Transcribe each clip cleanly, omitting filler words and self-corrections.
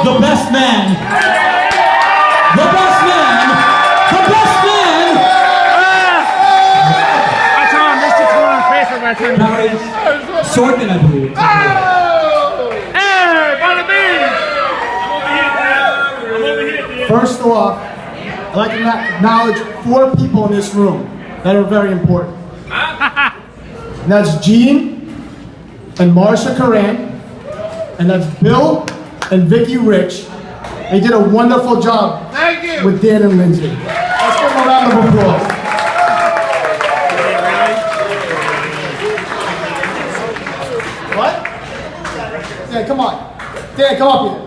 the best man. The best man. The best man. I told him this shit's going on Facebook by the time Sorkin, I believe. Hey, bada bing! I'm over here. First off, I'd like to acknowledge 4 people in this room that are very important. And that's Gene and Marsha Coran, and that's Bill and Vicky Rich. They did a wonderful job with Dan and Lindsay. Let's give them a round of applause. What? Dan, come on. Dan, come up here.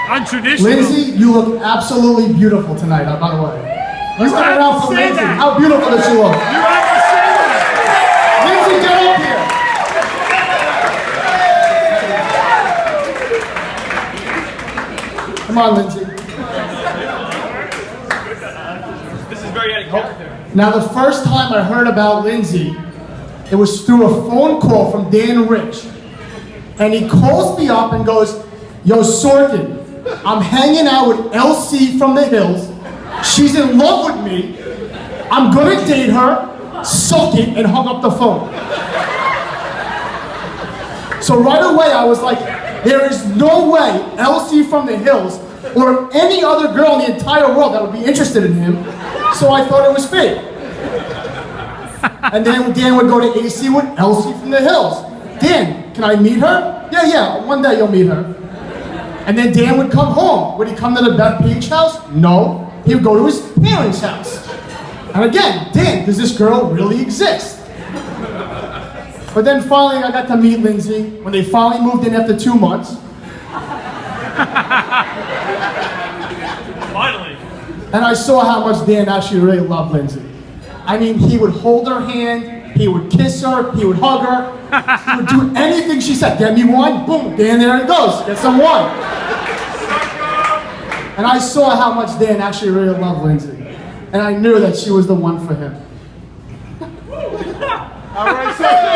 Untraditional. Lindsay, you look absolutely beautiful tonight, by the way. Let's give it around for Lindsay. How beautiful does she look? You have to say that. Lindsay, get up here. Come on, Lindsay. This is very out of character. Now, the first time I heard about Lindsay, it was through a phone call from Dan Rich. And he calls me up and goes, "Yo, Sorkin, I'm hanging out with LC from the Hills. She's in love with me. I'm gonna date her." Suck it, and hung up the phone. So right away I was like, there is no way LC from the Hills or any other girl in the entire world that would be interested in him. So I thought it was fake. And then Dan would go to AC with LC from the Hills. "Dan, can I meet her?" Yeah, one day you'll meet her. And then Dan would come home. Would he come to the Beth Page house? No. He would go to his parents' house. And again, Dan, does this girl really exist? But then finally I got to meet Lindsay when they finally moved in after 2 months. Finally. And I saw how much Dan actually really loved Lindsay. I mean, he would hold her hand, he would kiss her, he would hug her, he would do anything she said. "Get me wine," boom, Dan, there it goes, get some wine. And I saw how much Dan actually really loved Lindsay. And I knew that she was the one for him. All right, second.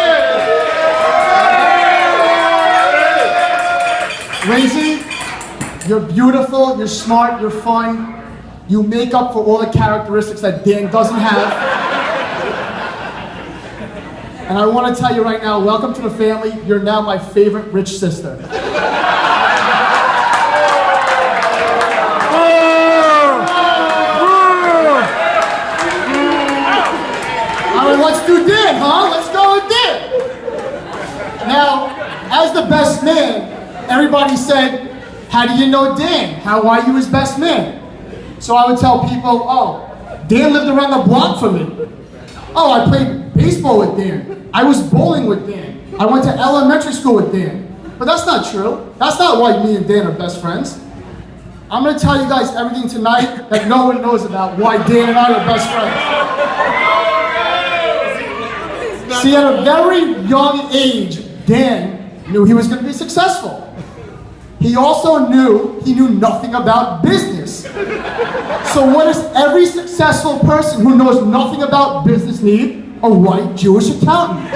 Lindsay, you're beautiful, you're smart, you're fun. You make up for all the characteristics that Dan doesn't have. And I want to tell you right now, welcome to the family. You're now my favorite rich sister. All right, let's do Dan, huh? Let's go with Dan. Now, as the best man, everybody said, "How do you know Dan? How are you his best man?" So I would tell people, "Oh, Dan lived around the block from me. Oh, I played baseball with Dan. I was bowling with Dan. I went to elementary school with Dan." But that's not true. That's not why me and Dan are best friends. I'm going to tell you guys everything tonight that no one knows about why Dan and I are best friends. See, at a very young age, Dan knew he was going to be successful. He also knew he knew nothing about business. So what does every successful person who knows nothing about business need? A white Jewish accountant.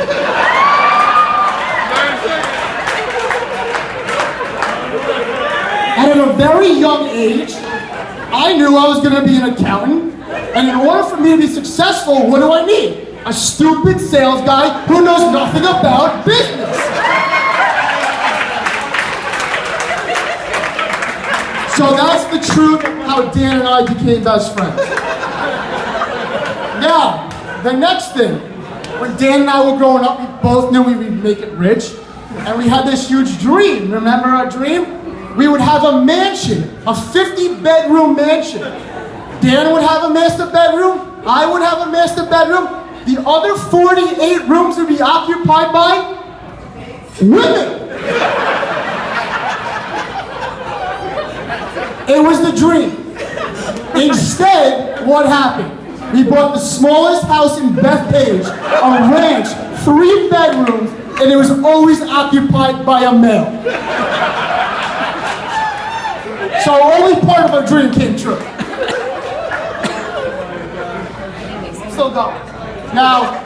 And at a very young age, I knew I was going to be an accountant. And in order for me to be successful, what do I need? A stupid sales guy who knows nothing about business. So that's the truth of how Dan and I became best friends. Now, the next thing, when Dan and I were growing up, we both knew we would make it rich, and we had this huge dream. Remember our dream? We would have a mansion, a 50-bedroom mansion. Dan would have a master bedroom, I would have a master bedroom. The other 48 rooms would be occupied by women. It was the dream. Instead, what happened? We bought the smallest house in Bethpage, a ranch, 3 bedrooms, and it was always occupied by a male. So only part of our dream came true. Still going. Now,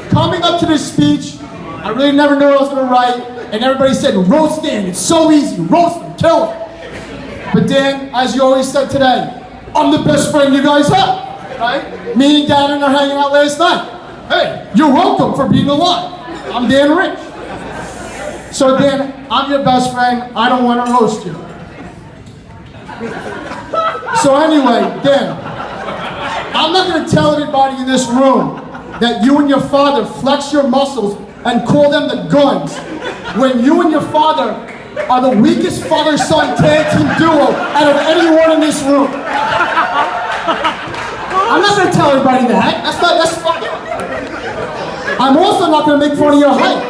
coming up to this speech, I really never knew what I was going to write. and everybody said, roast Dan, it's so easy, roast him, kill him. But Dan, as you always said today, I'm the best friend you guys have, right? Me and Dan are hanging out last night. Hey, you're welcome for being alive. I'm Dan Rich. So Dan, I'm your best friend, I don't want to roast you. So anyway, Dan, I'm not going to tell everybody in this room that you and your father flex your muscles and call them the Guns when you and your father are the weakest father-son tag team duo out of anyone in this room. I'm not going to tell everybody that. That's fucked up. I'm also not going to make fun of your height.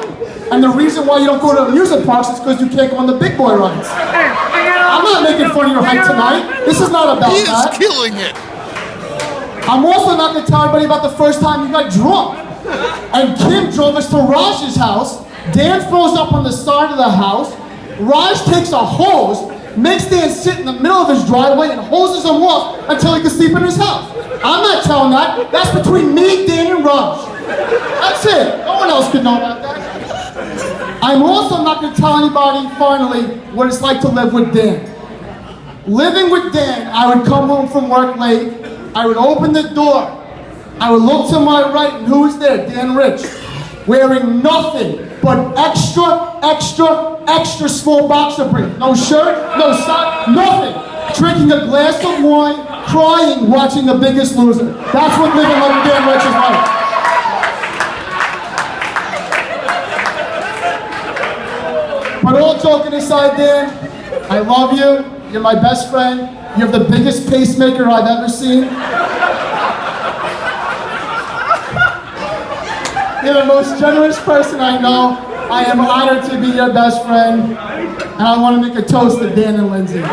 And the reason why you don't go to amusement parks is because you can't go on the big boy rides. I'm not making fun of your height tonight. This is not about that. He is killing it. I'm also not going to tell everybody about the first time you got drunk. And Kim drove us to Raj's house. Dan throws up on the side of the house. Raj takes a hose, makes Dan sit in the middle of his driveway and hoses him off until he can sleep in his house. I'm not telling that. That's between me, Dan, and Raj. That's it. No one else could know about that. I'm also not going to tell anybody, finally, what it's like to live with Dan. Living with Dan, I would come home from work late. I would open the door. I would look to my right, and who is there? Dan Rich. Wearing nothing but extra small boxer briefs. No shirt, no sock, nothing. Drinking a glass of wine, crying, watching The Biggest Loser. That's what living like Dan Rich is like. But all joking aside, Dan, I love you. You're my best friend. You have the biggest pacemaker I've ever seen. You're the most generous person I know. I am honored to be your best friend. And I want to make a toast to Dan and Lindsay.